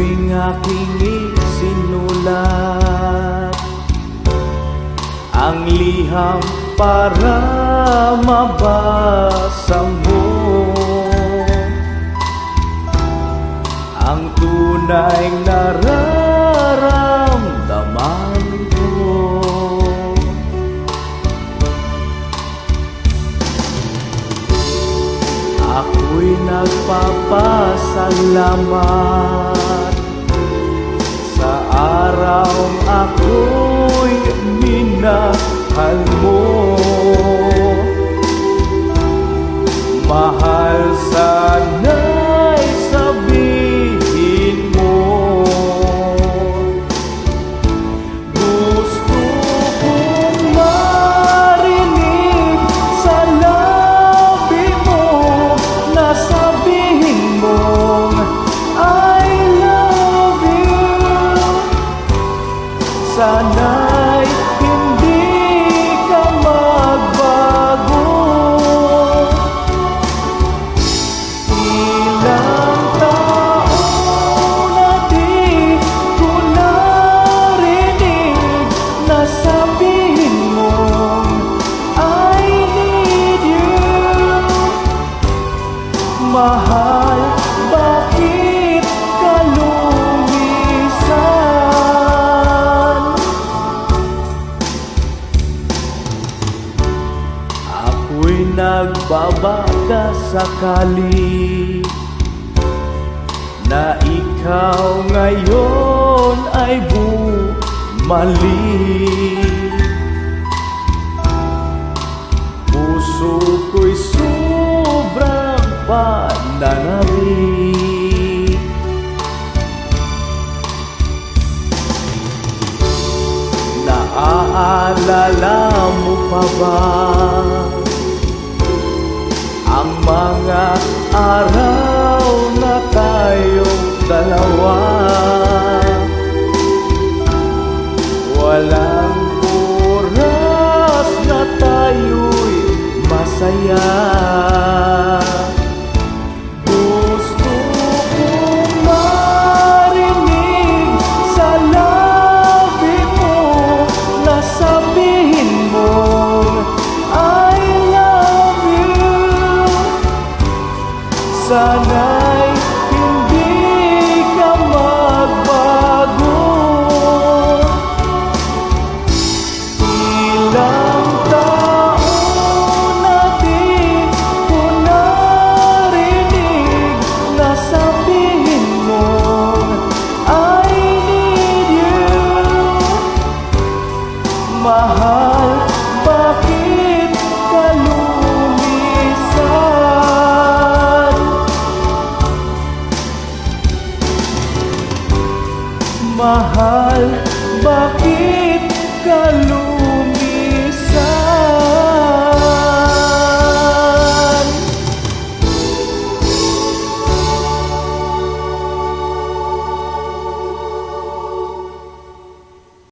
tuwing aking isinulat ang liham para mabasa mo ang tunay nararamdaman ko. Ako'y nagpapasalamat sa araw ako'y minahal mo. Mahal, sana'y sabihin mo, gusto kong marinig sa labi mo na sabihin mong I love you. Sana'y hindi ka magbago. Ilang taon na di ko narinig na sabihin mong I need you. Mahal, bakit ka lumisan? Ako'y nagbabaka sakali na ikaw ngayon ay bumalik. Puso ko'y sobrang pananabik. Naaalala mo pa ba ang mga araw na tayong dalawa? Walang oras na tayo'y masaya. Gusto kong marinig sa labi mo na sabihin mong I love you. Sana'y